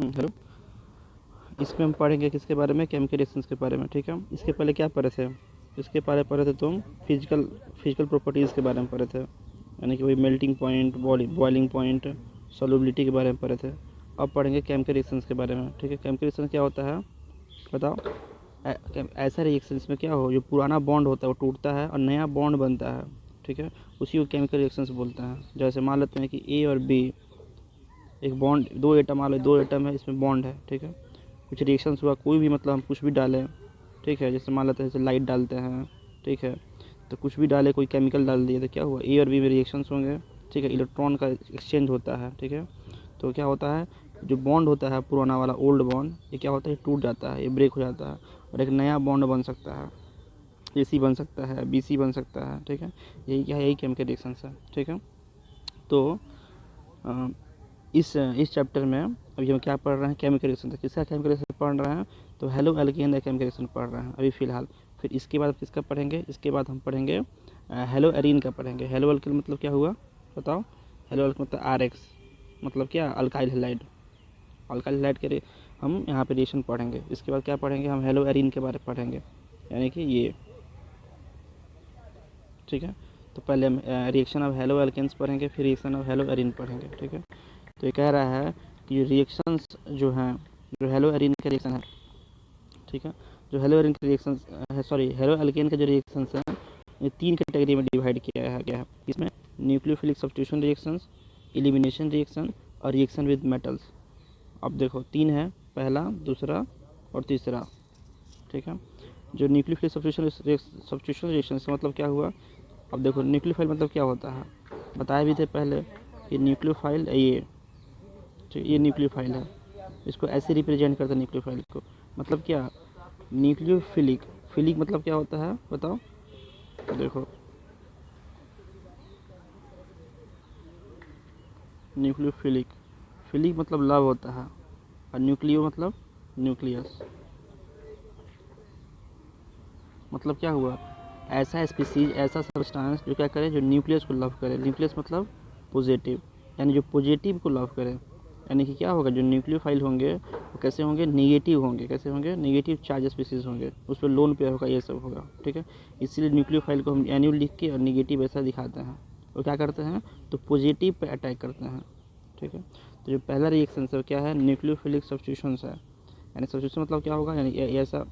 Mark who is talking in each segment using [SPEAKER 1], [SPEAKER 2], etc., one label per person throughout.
[SPEAKER 1] Hello. इसमें हम पढ़ेंगे किसके बारे में, केमिकल रिएक्शंस के बारे में, ठीक है। इसके पहले क्या पढ़े थे, इसके पहले पढ़े थे तुम फिजिकल प्रॉपर्टीज़ के बारे में पढ़े थे, यानी कि वही melting point, boiling point, solubility के बारे में पढ़े थे। अब पढ़ेंगे केमिकल रिएक्शंस के बारे में, ठीक है। केमिकल रिएक्शन क्या होता है बताओ। ऐसा रिएक्शन इसमें क्या हो, जो पुराना बॉन्ड होता है वो टूटता है और नया बॉन्ड बनता है, ठीक है। उसी को केमिकल रिएक्शंस बोलते हैं। जैसे मान लेते हैं कि ए और बी एक बॉन्ड, दो एटम, मान लो दो एटम है, इसमें बॉन्ड है, ठीक है। कुछ रिएक्शंस हुआ, कोई भी मतलब हम कुछ भी डालें, ठीक है। जैसे मान लेते हैं जैसे लाइट डालते हैं, ठीक है, तो कुछ भी डाले, कोई केमिकल डाल दिए तो क्या हुआ, ए और बी में रिएक्शंस होंगे, ठीक है। इलेक्ट्रॉन का एक्सचेंज होता है, ठीक है। तो क्या होता है, जो बॉन्ड होता है पुराना वाला ओल्ड बॉन्ड, ये क्या होता है, टूट जाता है, ये ब्रेक हो जाता है और एक नया बॉन्ड बन सकता है। ए सी बन सकता है, बी सी बन सकता है, ठीक है। यही क्या है, यही केमिकल रिएक्शंस है, ठीक है। तो इस चैप्टर में अभी हम क्या पढ़ रहे हैं, केमिकल रिएक्शन। किसका केमिकल रिएक्शन पढ़ रहे हैं, तो हेलो एल्केन का केमिकल रिएक्शन पढ़ रहे हैं अभी फ़िलहाल। फिर इसके बाद किसका पढ़ेंगे, इसके बाद हम पढ़ेंगे हेलो एरीन का पढ़ेंगे। हेलो एल्केन मतलब क्या हुआ बताओ। हेलो एल्केन मतलब RX, मतलब क्या, अल्काइल हैलाइड। अल्काइल हैलाइड के हम यहाँ पे रिएक्शन पढ़ेंगे। इसके बाद क्या पढ़ेंगे, हम हेलो एरीन के बारे में पढ़ेंगे, यानी कि ये, ठीक है। तो पहले हम रिएक्शन ऑफ हेलो एल्केन्स पढ़ेंगे, फिर रिएक्शन ऑफ हेलो एरीन पढ़ेंगे, ठीक है। तो ये कह रहा है कि रिएक्शंस जो हैं, जो हेलो एरीन का रिएक्शन है, ठीक है, जो हेलो एरीन के रिएक्शन है, सॉरी, हेलो एल्केन के जो रिएक्शंस हैं, ये 3 कैटेगरी में डिवाइड किया गया है। इसमें nucleophilic substitution reactions, elimination reaction और रिएक्शन विद मेटल्स। अब देखो 3 है, पहला, दूसरा और तीसरा, ठीक है। जो न्यूक्लियोफिलिक सब्स्टिट्यूशन रिएक्शन का मतलब क्या हुआ। अब देखो न्यूक्लियोफाइल मतलब क्या होता है, बताए भी थे पहले कि न्यूक्लियोफाइल ये न्यूक्लियोफाइल है, इसको ऐसे रिप्रेजेंट करते हैं न्यूक्लियोफाइल को। मतलब क्या, न्यूक्लियोफिलिक, फिलिक मतलब क्या होता है बताओ। देखो न्यूक्लियोफिलिक, फिलिक मतलब लव होता है और न्यूक्लियो मतलब न्यूक्लियस। मतलब क्या हुआ, ऐसा स्पीसीज, ऐसा सब्सटेंस जो क्या करे, जो न्यूक्लियस को लव करे। न्यूक्लियस मतलब पॉजिटिव, यानी जो पॉजिटिव को लव करे। यानी कि क्या होगा, जो न्यूक्लियोफाइल होंगे वो कैसे होंगे, निगेटिव होंगे। कैसे होंगे, निगेटिव चार्ज स्पीसीज होंगे, उस पर लोन पे होगा, ये सब होगा, ठीक है। इसीलिए न्यूक्लियोफाइल को हम एन्यूल लिख के और निगेटिव ऐसा दिखाते हैं। और क्या करते हैं, तो पॉजिटिव पे अटैक करते हैं, ठीक है। तो जो पहला रिएक्शन है क्या है, न्यूक्लियोफिलिक सब्स्टिट्यूशन है। यानी सब्स्टिट्यूशन मतलब क्या होगा, यानी ऐसा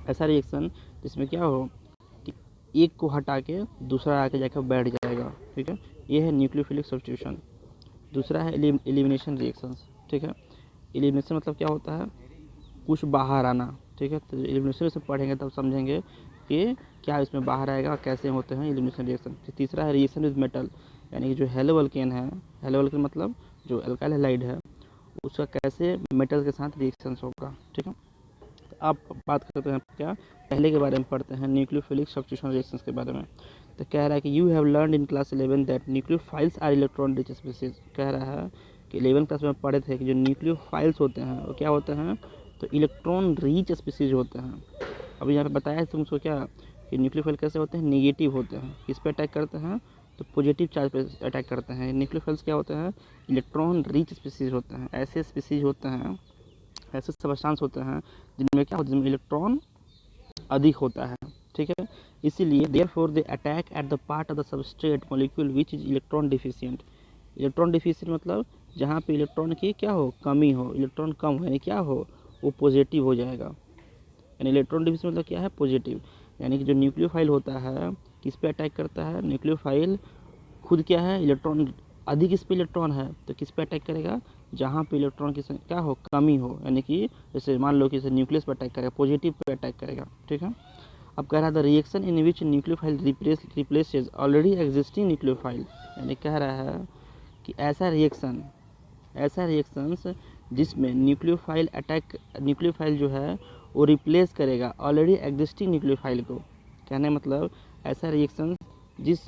[SPEAKER 1] ऐसा रिएक्शन जिसमें क्या हो कि एक को हटा के दूसरा आके जाकर बैठ जाएगा, ठीक है। ये है न्यूक्लियोफिलिक सब्स्टिट्यूशन। दूसरा है एलिमिनेशन रिएक्शंस, ठीक है। एलिमिनेशन मतलब क्या होता है, कुछ बाहर आना, ठीक है। तो एलिमिनेशन से पढ़ेंगे तब समझेंगे कि क्या इसमें बाहर आएगा, कैसे होते हैं एलिमिनेशन रिएक्शन। तीसरा है रिएक्शन विद मेटल, यानी कि जो हेलो अल्केन है, हेलो अल्केन मतलब जो अल्काइल हैलाइड है, उसका कैसे मेटल के साथ रिएक्शन होगा, ठीक है। अब बात करते हैं क्या, पहले के बारे में पढ़ते हैं, न्यूक्लियोफिलिक सब्स्टिट्यूशन रिएक्शंस के बारे में। तो कह रहा है कि you have learn in class 11 that nucleophiles are electron rich species. कह रहा है कि 11 क्लास में पढ़े थे कि जो न्यूक्लियोफाइल्स होते हैं वो क्या होते हैं, तो इलेक्ट्रॉन रिच स्पीसीज होते हैं। अभी यहाँ पे बताया है तुमको क्या, कि न्यूक्लियोफाइल कैसे होते हैं, निगेटिव होते हैं। किस पे अटैक करते हैं, तो पॉजिटिव चार्ज पे अटैक करते हैं। न्यूक्लियोफाइल्स क्या होते हैं, इलेक्ट्रॉन रिच स्पीसीज होते हैं। ऐसे स्पीसीज होते हैं, ऐसे सब्सटेंस होते हैं जिनमें क्या होता है, जिनमें इलेक्ट्रॉन अधिक होता है, ठीक है। इसीलिए therefore they attack at the part of the substrate molecule which is electron deficient. Electron deficient मतलब जहाँ पे इलेक्ट्रॉन की क्या हो, कमी हो, इलेक्ट्रॉन कम हो, यानी क्या हो, वो पॉजिटिव हो जाएगा। यानी इलेक्ट्रॉन डिफिशिएंट मतलब क्या है, पॉजिटिव। यानी कि जो न्यूक्लियोफाइल होता है किस पे अटैक करता है, न्यूक्लियोफाइल खुद क्या है, इलेक्ट्रॉन अधिक, इस पे इलेक्ट्रॉन है तो किस पे अटैक करेगा, जहाँ पे इलेक्ट्रॉन की क्या हो, कमी हो। यानी कि जैसे मान लो कि जैसे न्यूक्लियस पे अटैक करेगा, पॉजिटिव पे अटैक करेगा, ठीक है। अब कह रहा है the reaction in which nucleophile replaces already existing nucleophile. यानी कह रहा है कि ऐसा रिएक्शंस जिसमें न्यूक्लियोफाइल जो है वो रिप्लेस करेगा ऑलरेडी एग्जिस्टिंग न्यूक्लियोफाइल को। कहने मतलब ऐसा रिएक्शन जिस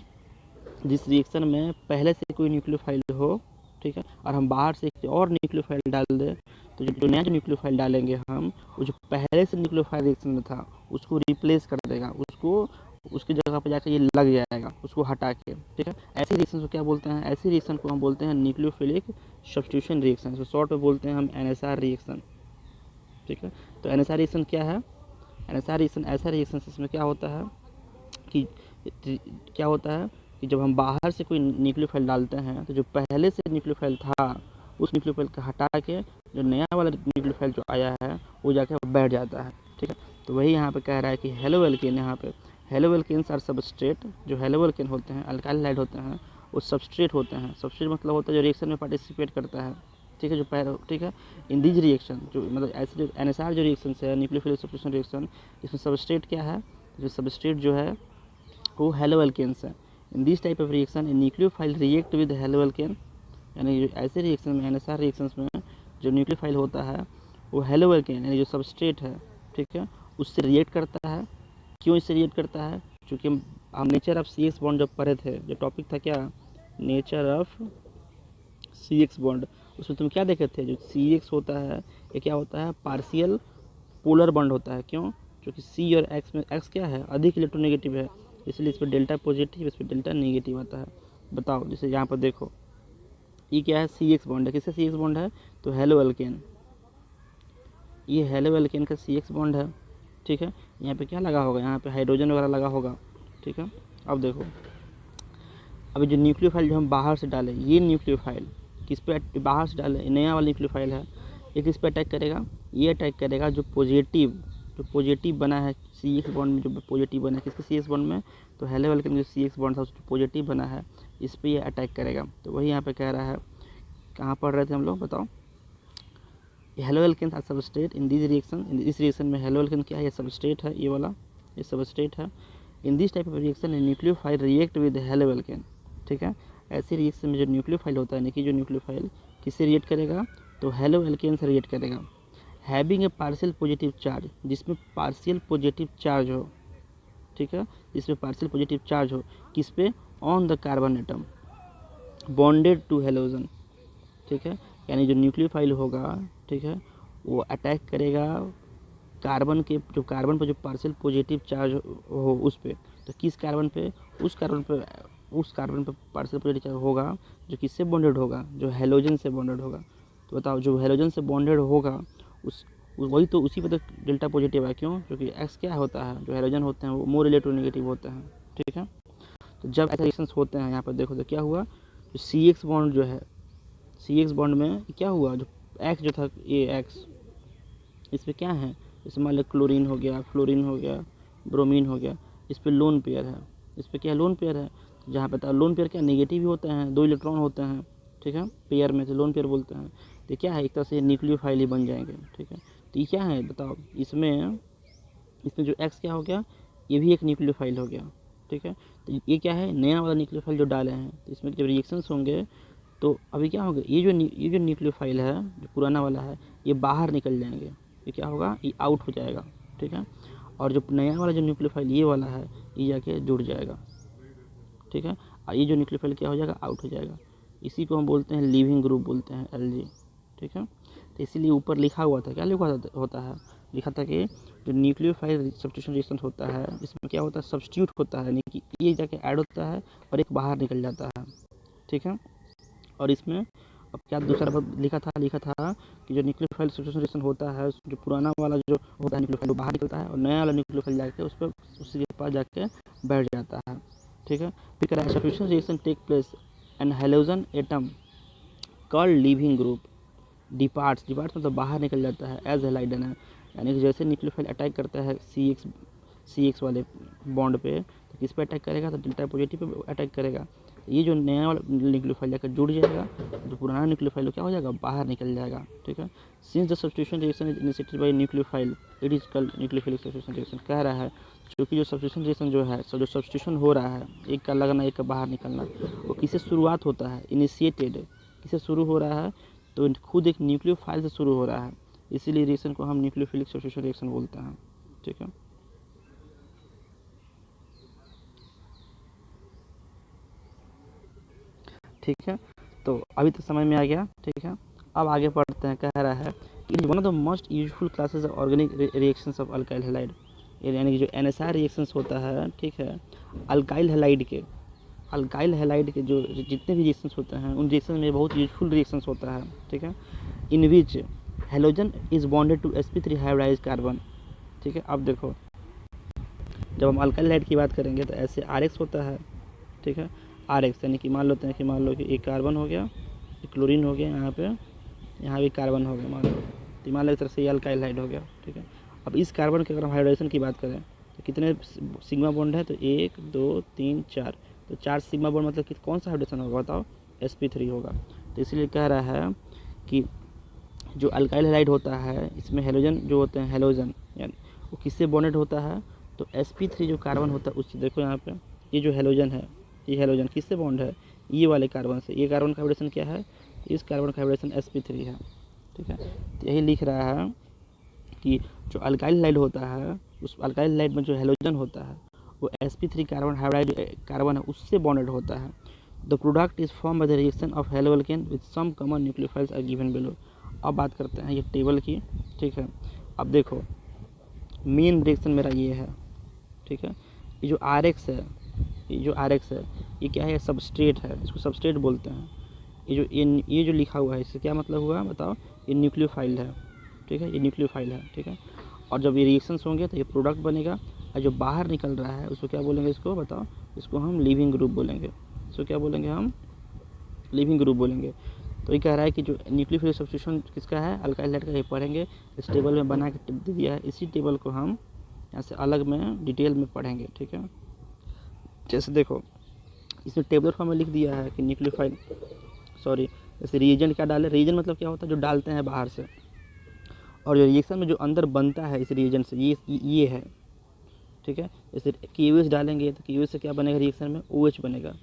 [SPEAKER 1] जिस रिएक्शन में पहले से कोई न्यूक्लियोफाइल हो, ठीक है, और हम बाहर से एक और न्यूक्लियोफाइल डाल दें, तो जो नया जो न्यूक्लियोफाइल डालेंगे हम, वो जो पहले से न्यूक्लियोफाइल रिएक्शन में था उसको रिप्लेस कर देगा, उसको उसकी जगह पर जाकर ये लग जाएगा उसको हटा के, ठीक है। ऐसी रिएक्शन को क्या बोलते हैं, ऐसी रिएक्शन को हम बोलते हैं न्यूक्लियोफिलिक सब्स्टिट्यूशन रिएक्शन, इसको शॉर्ट में बोलते हैं हम NSR रिएक्शन, ठीक है। तो NSR रिएक्शन क्या है, NSR रिएक्शन ऐसा रिएक्शन इसमें क्या होता है कि जब हम बाहर से कोई न्यूक्लियोफाइल डालते हैं तो जो पहले से न्यूक्लियोफाइल था उस न्यूक्लियोफाइल को हटा के जो नया वाला न्यूक्लियोफाइल जो आया है वो जाके बैठ जाता है, ठीक है। तो वही यहाँ पे कह रहा है कि हेलो एल्केन, यहाँ पे हेलो एल्केन्स आर सबस्ट्रेट, जो हेलो एल्केन होते हैं अल्काइल हैलाइड होते हैं वो सबस्ट्रेट होते हैं। सबस्ट्रेट मतलब होता है जो रिएक्शन में पार्टिसिपेट करता है, ठीक है, जो पहले, ठीक है। इन दिस रिएक्शन जो मतलब ऐसे NSR जो रिएक्शन है न्यूक्लियोफिलिक सब्स्टिट्यूशन रिएक्शन, इसमें सबस्ट्रेट क्या है, जो सबस्ट्रेट जो है वो हेलो एल्केन्स है। In this type of reaction a nucleophile react with halo alkane, यानी ऐसे रिएक्शन में NSR रिएक्शंस में जो न्यूक्लियोफाइल होता है वो हेलो एल्केन यानी जो सबस्ट्रेट है, ठीक है, उससे रिएक्ट करता है। क्यों इससे रिएक्ट करता है, क्योंकि हम नेचर ऑफ CX बॉन्ड जब पढ़े थे, जो टॉपिक था क्या, नेचर ऑफ CX बॉन्ड, उसमें तुम क्या देखे थे, जो CX होता है ये क्या होता है, पार्शियल पोलर बॉन्ड होता है। क्यों, क्योंकि C और X में X क्या है, अधिक इलेक्ट्रोनेगेटिव है, इसलिए इस पर डेल्टा पॉजिटिव, इस पर डेल्टा नेगेटिव आता है। बताओ, जैसे यहाँ पर देखो ये क्या है, CX बॉन्ड है, किससे CX बॉन्ड है, तो हेलो एल्केन, ये हेलो एल्केन का CX बॉन्ड है, ठीक है। यहाँ पे क्या लगा होगा, यहाँ पे हाइड्रोजन वगैरह लगा होगा, ठीक है। अब देखो, अभी जो न्यूक्लियोफाइल जो हम बाहर से डालें, ये न्यूक्लियोफाइल किस पे बाहर से डालें, नया वाला न्यूक्लियोफाइल है, ये किस पे अटैक करेगा, ये अटैक करेगा जो पॉजिटिव बना है CX बॉन्ड में, जो पॉजिटिव बना है किसके CX बॉन्ड में, तो हेलो एल्केन जो CX बॉन्ड था उसको पॉजिटिव बना है, इस पर ये अटैक करेगा। तो वही यहाँ पे कह रहा है, कहाँ पढ़ रहे थे हम लोग, बताओ, haloalkane are substrate in this reaction, इस रिएक्शन में हेलो एल्केन क्या है, ये सबस्ट्रेट है, ये वाला ये सबस्ट्रेट है। In this type of reaction nucleophile react with halo alkane, ठीक है। ऐसे रिएक्शन में जो न्यूक्लियोफाइल होता है, कि जो न्यूक्लियोफाइल किससे रिएक्ट करेगा, तो हेलो एल्केन से रिएक्ट करेगा। Having a partial positive charge, जिसमें पार्शियल पॉजिटिव चार्ज हो, ठीक है, जिसमें पार्शियल पॉजिटिव चार्ज हो, किस पे, on the carbon atom bonded to halogen, ठीक है। यानी जो न्यूक्लियोफाइल होगा, ठीक है, वो अटैक करेगा कार्बन के, जो कार्बन पर जो पार्शियल पॉजिटिव चार्ज हो उस पे, तो किस कार्बन पे, उस कार्बन पे पार्शियल पॉजिटिव चार्ज होगा जो किससे बॉन्डेड होगा, जो हेलोजन से बॉन्डेड होगा। तो बताओ, जो हेलोजन से बॉन्डेड होगा वही तो उसी पे तो डेल्टा पॉजिटिव है। क्यों, क्योंकि X क्या होता है, जो हेलोजन होते हैं वो मोर इलेक्ट्रोनेगेटिव होते हैं, ठीक है। तो जब ऐसे रिएक्शंस होते हैं, यहाँ पर देखो तो क्या हुआ, जो CX बॉन्ड जो है, CX बॉन्ड में क्या हुआ, जो X जो था, ये X, इस पर क्या है, जैसे मान लो क्लोरीन हो गया, फ्लोरीन हो गया, ब्रोमीन हो गया, इस पर लोन पेयर है, इस पर क्या लोन पेयर है, जहाँ पे लोन पेयर क्या नेगेटिव ही होते हैं, 2 इलेक्ट्रॉन होते हैं, ठीक है, पेयर में से लोन पेयर बोलते हैं। तो क्या है, एक तरह से न्यूक्लियोफाइल ही बन जाएंगे, ठीक है। तो ये क्या है बताओ, इसमें जो X क्या हो गया, ये भी एक न्यूक्लियोफाइल हो गया, ठीक है। तो ये क्या है, नया वाला न्यूक्लियोफाइल जो डाले हैं, तो इसमें जब रिएक्शंस होंगे तो अभी क्या होगा, ये जो न्यूक्लियोफाइल है, जो पुराना वाला है, ये बाहर निकल जाएंगे, ये क्या होगा, ये आउट हो जाएगा, ठीक है। और जो नया वाला जो न्यूक्लियोफाइल ये वाला है, ये जाके जुड़ जाएगा, ठीक है। और ये जो न्यूक्लियोफाइल क्या हो जाएगा, आउट हो जाएगा। इसी को हम बोलते हैं लीविंग ग्रुप बोलते हैं, Lg, ठीक है। तो इसीलिए ऊपर लिखा हुआ था, क्या लिखा होता है, लिखा था कि जो न्यूक्लियोफाइल सब्स्टिट्यूशन रिएक्शन होता है, इसमें क्या होता है, सब्स्टिट्यूट होता है, यानी कि ये जाके ऐड होता है और एक बाहर निकल जाता है, ठीक है। और इसमें अब क्या दूसरा बात लिखा था कि जो न्यूक्लियोफाइल सब्स्टिट्यूशन रिएक्शन होता है, जो पुराना वाला जो होता है न्यूक्लियोफाइल वो बाहर निकलता है और नया वाला न्यूक्लियोफाइल जाके उस पर उसी के पास जाके बैठ जाता है, ठीक है। फिर कह रहा है substitution reaction take place and halogen atom called leaving group departs मतलब बाहर निकल जाता है, एज हेलाइडन है, यानी कि जैसे न्यूक्लियोफाइल अटैक करता है CX वाले बॉन्ड पे, तो किस पे अटैक करेगा, तो डेल्टा पॉजिटिव पे अटैक करेगा। ये जो नया वाला न्यूक्लियोफाइल जाकर जुड़ जाएगा, जो पुराना न्यूक्लियोफाइल क्या हो जाएगा, बाहर निकल जाएगा, ठीक है। Since the substitution reaction is initiated by nucleophile, it is called nucleophilic substitution reaction. कह रहा है क्योंकि जो सब्स्टिट्यूशन रिएक्शन जो है, जो सब्स्टिट्यूशन हो रहा है, एक का लगना एक का बाहर निकलना, वो किससे शुरुआत होता है, इनिशिएटेड किससे शुरू हो रहा है, तो खुद एक न्यूक्लियोफाइल से शुरू हो रहा है, इसीलिए रिएक्शन को हम न्यूक्लियोफिलिक सब्स्टिट्यूशन रिएक्शन बोलते हैं, ठीक है। ठीक है, तो अभी तक समझ में आ गया, ठीक है। अब आगे पढ़ते हैं, कह रहा है it is one of the most useful classes of organic reactions of alkyl halide. यानी कि जो NSR रिएक्शंस होता है, ठीक है, अल्काइल हैलाइड के जो जितने भी रिएक्शंस होते हैं उन रिएक्शन में बहुत यूजफुल रिएक्शंस होता है, ठीक है, in which halogen is bonded to sp3 hybridise carbon, ठीक है। अब देखो जब हम अल्काइल हैलाइड की बात करेंगे तो ऐसे RX होता है, ठीक है, RX यानी कि मान लो कि एक कार्बन हो गया, एक क्लोरीन हो गया, यहाँ भी कार्बन हो गया, मान लो एक तरह से ये अल्काइल हैलाइड हो गया, ठीक है। अब इस कार्बन के अगर हम हाइब्रिडाइजेशन की बात करें तो कितने सिग्मा बॉन्ड है, तो 1 2 3 4, तो 4 सिग्मा बॉन्ड मतलब कि कौन सा हाइब्रिडेशन होगा बताओ, sp3 होगा। तो इसलिए कह रहा है कि जो अल्काइल हैलाइड होता है इसमें हेलोजन जो होते हैं, हेलोजन यानी वो किससे बॉन्डेड होता है, तो sp3 जो कार्बन होता है उससे, देखो यहाँ पे ये जो हेलोजन है, ये हेलोजन किससे बॉन्ड है, ये वाले कार्बन से। ये कार्बन का हाइब्रिडेशन क्या है, इस कार्बन का हाइब्रिडेशन sp3 है, ठीक है। तो यही लिख रहा है कि जो अल्काइल हैलाइड होता है उस अल्काइल हैलाइड में जो हेलोजन होता है वो sp3 कार्बन हाइब्रिड कार्बन है उससे बॉन्डेड होता है। The product is form by the reaction of haloalkane with some common nucleophiles are given below. अब बात करते हैं ये टेबल की, ठीक है। अब देखो मेन रिएक्शन मेरा ये है, ठीक है। ये जो RX है, ये क्या है, सबस्ट्रेट है, इसको सबस्ट्रेट बोलते हैं। ये जो लिखा हुआ है इससे क्या मतलब हुआ बताओ, ये न्यूक्लियोफाइल है, ठीक है, ये न्यूक्लियोफाइल है, ठीक है। और जब ये रिएक्शंस होंगे तो ये प्रोडक्ट बनेगा, और जो बाहर निकल रहा है उसको क्या बोलेंगे, इसको बताओ, इसको हम लिविंग ग्रुप बोलेंगे। इसको क्या बोलेंगे हम, लिविंग ग्रुप बोलेंगे। तो ये कह रहा है कि जो न्यूक्लियोफिलिक सब्स्टिट्यूशन किसका है, अल्काइल हैलाइड का, ये पढ़ेंगे, इस टेबल में बना के दे दिया है। इसी टेबल को हम यहाँ से अलग में डिटेल में पढ़ेंगे, ठीक है। जैसे देखो इसमें टेबलर फॉर्म में लिख दिया है कि न्यूक्लियोफाइल, सॉरी, जैसे रिएजेंट क्या डाले, रिएजेंट मतलब क्या होता है, जो डालते हैं बाहर से, और जो रिएक्शन में जो अंदर बनता है इस रिएजेंट से, ये है, ठीक है। जैसे KOH डालेंगे तो KOH से क्या बनेगा रिएक्शन में, OH बनेगा,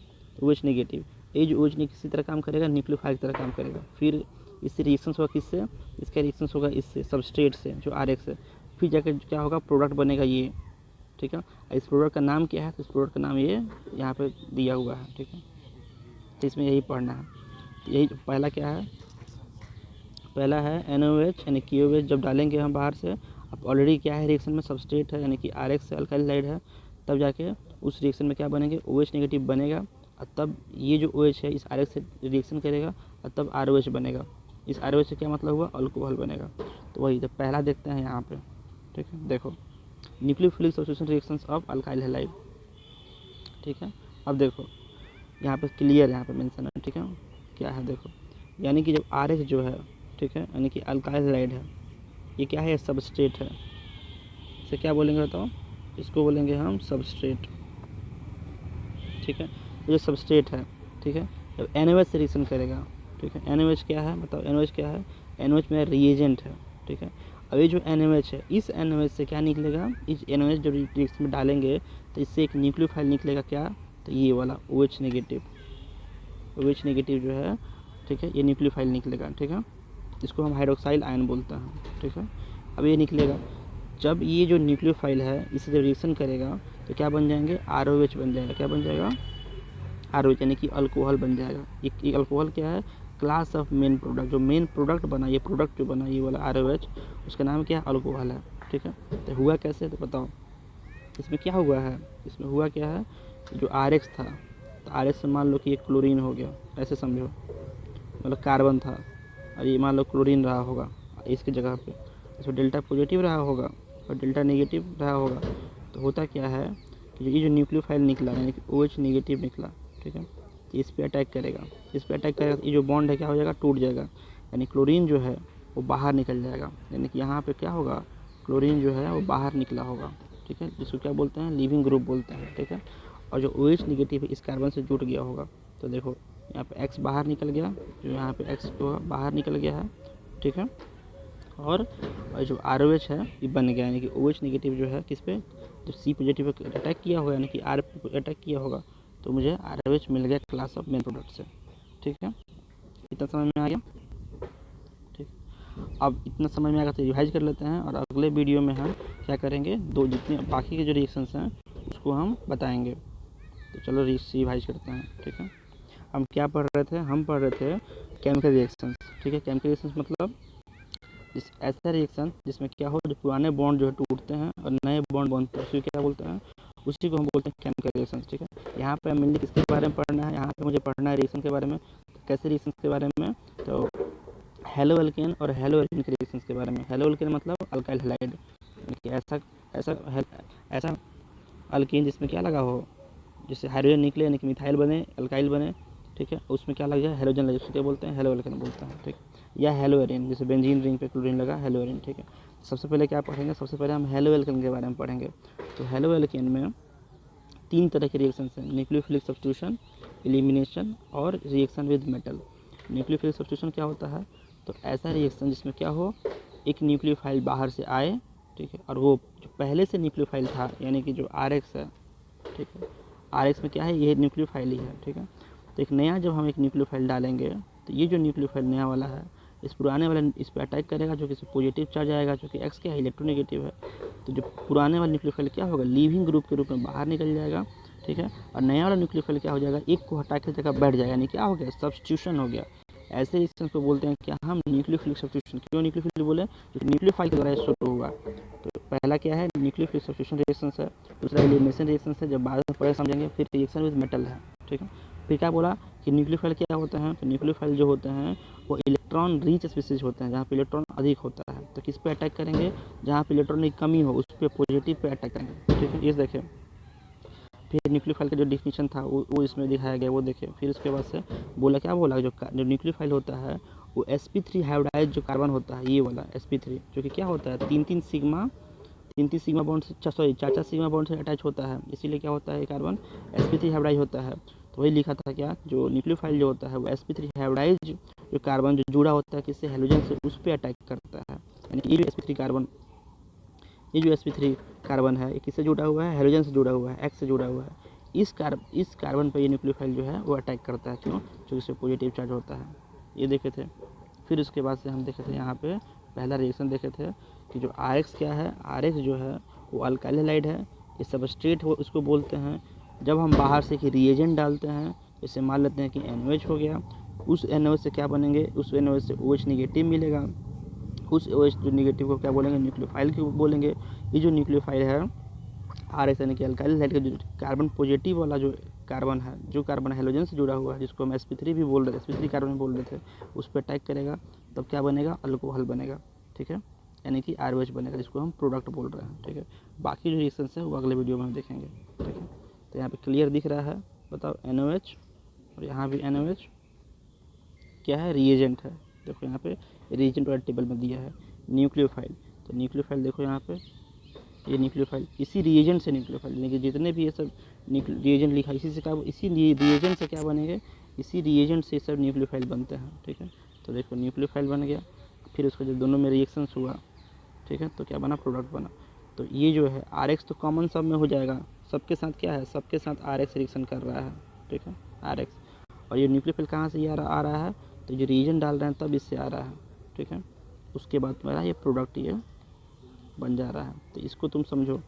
[SPEAKER 1] OH नेगेटिव। ये जो OH किसी तरह काम करेगा, न्यूक्लियोफाइल की तरह काम करेगा। फिर इससे रिएक्शन होगा किससे, इसका रिएक्शन होगा इससे, सबस्ट्रेट से जो RX है, फिर जाकर क्या होगा, प्रोडक्ट बनेगा ये, ठीक है। इस प्रोडक्ट का नाम क्या है, तो इस प्रोडक्ट का नाम ये यहाँ पे दिया हुआ है, ठीक है। तो इसमें यही पढ़ना है। तो यही पहला क्या है, पहला है NOH यानी KOH जब डालेंगे हम बाहर से, अब ऑलरेडी क्या है रिएक्शन में, सबस्ट्रेट है यानी कि RX से अल्काइल हैलाइड है, तब जाके उस रिएक्शन में क्या बनेंगे, OH नेगेटिव बनेगा, और तब ये जो OH है इस RX से रिएक्शन करेगा और तब ROH बनेगा। इस ROH से क्या मतलब हुआ, अल्कोहल बनेगा। तो वही, तो पहला देखते हैं यहाँ पे, ठीक है। देखो nucleophilic substitution reactions of alkyl halide, ठीक है। अब देखो यहाँ पे क्लियर, यहाँ पे मेंशन है, ठीक है, क्या है देखो, यानी कि जब RX जो है, ठीक है, यानी कि अल्काइल हैलाइड है, ये क्या है, सबस्ट्रेट है, इसे क्या बोलेंगे बताओ, इसको बोलेंगे हम सबस्ट्रेट, ठीक है। ये जो सबस्ट्रेट है, ठीक है, जब NOH से रिएक्शन करेगा, ठीक है, NOH क्या है बताओ, NOH क्या है, NOH में रिएजेंट है, ठीक है। अब ये जो NOH है, इस NOH से क्या निकलेगा, इस NOH जब रिएक्शन में डालेंगे तो इससे एक न्यूक्लियोफाइल निकलेगा, क्या, तो ये वाला OH नेगेटिव, OH नेगेटिव जो है, ठीक है, ये न्यूक्लियोफाइल निकलेगा, ठीक है। इसको हम हाइड्रोक्साइल आयन बोलते हैं, ठीक है। अब ये निकलेगा, जब ये जो न्यूक्लियोफाइल है इसे जब रिएक्शन करेगा तो क्या बन जाएंगे, ROH बन जाएगा, क्या बन जाएगा, ROH यानी कि अल्कोहल बन जाएगा। ये अल्कोहल क्या है, क्लास ऑफ मेन प्रोडक्ट, जो मेन प्रोडक्ट बना, ये प्रोडक्ट जो बना ये वाला ROH, उसका नाम क्या है, अल्कोहल है, ठीक है। तो हुआ कैसे, तो बताओ इसमें क्या हुआ है, इसमें हुआ क्या है, जो RX था, तो RX से मान लो कि ये क्लोरीन हो गया, ऐसे समझो, मतलब कार्बन था और ये मान लो क्लोरीन रहा होगा इसकी जगह पे, इसमें डेल्टा पॉजिटिव रहा होगा और डेल्टा नेगेटिव रहा होगा। तो होता क्या है कि ये जो न्यूक्लियोफाइल निकला यानी कि OH नेगेटिव निकला, ठीक है, तो इस पर अटैक करेगा, तो ये जो बॉन्ड है क्या हो जाएगा, टूट जाएगा, यानी क्लोरीन जो है वो बाहर निकल जाएगा, यानी कि यहाँ पे क्या होगा, क्लोरीन जो है वो बाहर निकला होगा, ठीक है, जिसको क्या बोलते हैं, लिविंग ग्रुप बोलते हैं, ठीक है। और जो OH नेगेटिव है इस कार्बन से जुड़ गया होगा, तो देखो यहाँ पे X बाहर निकल गया, जो यहाँ पे X बाहर निकल गया है, ठीक है। और जो ROH है ये बन गया, यानी कि OH नेगेटिव जो है किस पे, जो C पॉजिटिव पे अटैक किया होगा, यानी कि R पे अटैक किया होगा, तो मुझे ROH मिल गया क्लास ऑफ मेन प्रोडक्ट से, ठीक है। इतना समझ में आ गया, ठीक। अब इतना समझ में आ गया तो रिवाइज कर लेते हैं, और अगले वीडियो में हम क्या करेंगे, दो जितने बाकी के जो रिएक्शंस हैं उसको हम बताएंगे। तो चलो रिवाइज करते हैं, ठीक है। हम क्या पढ़ रहे थे, हम पढ़ रहे थे केमिकल रिएक्शंस, ठीक है। केमिकल रिएक्शंस मतलब ऐसा रिएक्शन जिसमें क्या हो, जो पुराने बॉन्ड जो है टूटते हैं और नए बॉन्ड बनते हैं, उसी को क्या बोलते हैं, उसी को हम बोलते हैं केमिकल रिएक्शन। ठीक है, यहाँ पे मेनली किसके बारे में पढ़ना है, यहाँ पे मुझे पढ़ना है रिएक्शन के बारे में। तो कैसे रिएक्शन के बारे में, तो हेलो एल्केन और हेलो एल्केन के रिएक्शन के बारे में। हेलो एल्केन मतलब अल्काइल हैलाइड, ऐसा ऐसा ऐसा अल्केन जिसमें क्या लगा हो, जिससे हाइड्रोजन निकले यानी कि मिथाइल बने, अल्काइल बने। ठीक है, उसमें क्या लग जाए, हेलोजन लगे, उसको क्या बोलते हैं, हेलो एल्केन बोलते हैं। ठीक, या हेलो एरिन, जैसे बेंजीन रिंग पे क्लोरीन लगा, हेलो एरिन। ठीक है, सबसे पहले क्या पढ़ेंगे, सबसे पहले हम हेलो एल्केन के बारे में पढ़ेंगे। तो हेलो एल्केन में 3 तरह के रिएक्शन हैं, न्यूक्लियोफिलिक सब्स्टिट्यूशन, एलिमिनेशन और reaction with metal. Nucleophilic substitution क्या होता है, तो ऐसा रिएक्शन जिसमें क्या हो, एक न्यूक्लियोफाइल बाहर से आए, ठीक है, और वो जो पहले से न्यूक्लियोफाइल था यानी कि जो RX है, ठीक है, RX में क्या है, ये न्यूक्लियोफाइल ही है। ठीक है, तो एक नया जब हम एक न्यूक्लियोफाइल डालेंगे तो ये जो न्यूक्लियोफाइल नया वाला है, इस पुराने वाले इस पर अटैक करेगा, जो कि पॉजिटिव चार्ज आएगा, जो कि X क्या है, इलेक्ट्रोनेगेटिव है। तो जो पुराने वाले न्यूक्लियोफाइल क्या होगा, लीविंग ग्रुप के रूप में बाहर निकल जाएगा। ठीक है, और नया वाला न्यूक्लियोफाइल क्या हो जाएगा, एक को हटा के जगह बैठ जाएगा, यानी क्या हो गया, सब्स्टिट्यूशन हो गया। ऐसे रिएक्शन को बोलते हैं क्या हम, न्यूक्लियोफिलिक सब्स्टिट्यूशन। क्यों न्यूक्लियोफिलिक बोले, जो न्यूक्लियोफाइल के द्वारा शुरू हुआ। तो पहला क्या है, न्यूक्लियोफिलिक सब्स्टिट्यूशन रिएक्शन है। दूसरा एलिमिनेशन रिएक्शन है, जब बाद में पढ़े समझेंगे। फिर रिएक्शन विद मेटल है। ठीक है, फिर क्या बोला कि न्यूक्लियोफाइल क्या होते हैं, तो न्यूक्लियोफाइल जो होते हैं वो इलेक्ट्रॉन रिच स्पीसीज होते हैं, जहाँ पे इलेक्ट्रॉन अधिक होता है। तो किस पे अटैक करेंगे, जहाँ पे इलेक्ट्रॉन की कमी हो, उस पर पॉजिटिव पे अटैक करेंगे। ठीक है, ये देखें। फिर न्यूक्लियोफाइल का जो डिफिनीशन था वो इसमें दिखाया गया, वो देखें। फिर उसके बाद से बोला क्या, बोला जो न्यूक्लियोफाइल होता है वो sp3 हाइब्रिडाइज जो कार्बन होता है, ये वाला sp3, जो कि क्या होता है, 3 सिग्मा बॉन्ड से, सॉरी 4 सिग्मा बॉन्ड से अटैच होता है, इसीलिए क्या होता है, कार्बन sp3 हाइब्रिडाइज होता है। तो वही लिखा था क्या, जो न्यूक्लियोफाइल जो होता है वो sp3 हाइब्रिडाइज जो कार्बन जो जुड़ा होता है किससे, हेलोजन से, उस पर अटैक करता है। यानी ये जो sp3 कार्बन, ये जो sp3 कार्बन है, ये किससे जुड़ा हुआ है, हेलोजन से जुड़ा हुआ है, X से जुड़ा हुआ है। इस कार्बन पर ये न्यूक्लियोफाइल जो है वो अटैक करता है। क्यों, क्योंकि इससे पॉजिटिव चार्ज होता है। ये देखे थे। फिर उसके बाद से हम देखे थे यहाँ पे पहला रिएक्शन देखे थे कि जो RX क्या है, RX जो है वो अल्काइल हैलाइड है, ये सबस्ट्रेट हो उसको बोलते हैं। जब हम बाहर से कि रिएजेंट डालते हैं, जैसे मान लेते हैं कि NOH हो गया, उस NOH से क्या बनेंगे, उस NOH से OH निगेटिव मिलेगा। उस OH जो निगेटिव को क्या बोलेंगे, न्यूक्लियोफाइल को बोलेंगे। ये जो न्यूक्लियोफाइल है RX यानी कि अल्काइल हैलाइड का जो कार्बन पॉजिटिव वाला जो कार्बन है, जो कार्बन हेलोजन से जुड़ा हुआ है, जिसको हम sp3 भी बोल रहे थे, sp3 कार्बन बोल रहे थे, उस पर अटैक करेगा, तब क्या बनेगा, अल्कोहल बनेगा। ठीक है, यानी कि ROH बनेगा, जिसको हम प्रोडक्ट बोल रहे हैं। ठीक है, बाकी जो रिएक्शंस है वो अगले वीडियो में हम देखेंगे। ठीक है, तो यहाँ पे क्लियर दिख रहा है, बताओ NOH और यहाँ भी NOH क्या है, रिएजेंट है। देखो यहाँ पे रिएजेंट वाला टेबल में दिया है। न्यूक्लियोफाइल, तो न्यूक्लियोफाइल देखो यहाँ पे, ये न्यूक्लियोफाइल इसी रिएजेंट से न्यूक्लियोफाइल, यानी कि जितने भी ये सब रिएजेंट लिखा है, इसी से क्या, इसी रिएजेंट से क्या बनेंगे, इसी रिएजेंट से सब न्यूक्लियोफाइल बनते हैं। ठीक है, तो देखो न्यूक्लियोफाइल बन गया, फिर उसका जब दोनों में रिएक्शंस हुआ, ठीक है, तो क्या बना, प्रोडक्ट बना। तो ये जो है RX तो कॉमन सब में हो जाएगा, सबके साथ क्या है, सबके साथ RX रिएक्शन कर रहा है। ठीक है, RX, और ये न्यूक्लियोफाइल कहाँ से ये आ रहा है, तो ये रिएजेंट डाल रहे हैं तब इससे आ रहा है। ठीक है, उसके बाद मेरा ये प्रोडक्ट ये बन जा रहा है। तो इसको तुम समझो,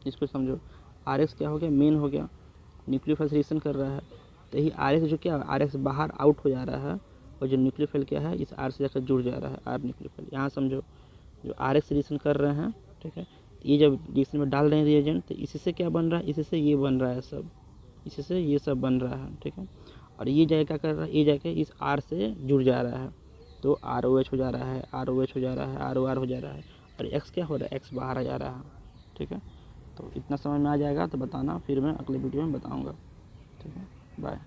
[SPEAKER 1] इसको समझो। RX क्या हो गया, मेन हो गया, न्यूक्लियोफाइल रिएक्शन कर रहा है, तो यही RX जो क्या, RX बाहर आउट हो जा रहा है, और जो न्यूक्लियोफाइल क्या है, इस R से जाकर जुड़ जा रहा है, R न्यूक्लियोफाइल। यहाँ समझो, जो RX रिएक्शन कर रहे हैं, ठीक है, ये जब रिएक्शन में डाल रहे हैं रिएजेंट, तो इसी से क्या बन रहा है, इसी से ये बन रहा है सब, इसी से ये सब बन रहा है। ठीक है, और ये जाके क्या कर रहा है, ये जाके इस R से जुड़ जा रहा है, तो ROH हो जा रहा है, ROH हो जा रहा है, ROR हो जा रहा है, और X क्या हो रहा है, X बाहर आ जा रहा है। ठीक है, तो इतना समझ में आ जाएगा तो बताना, फिर मैं अगले वीडियो में बताऊंगा। ठीक है, बाय।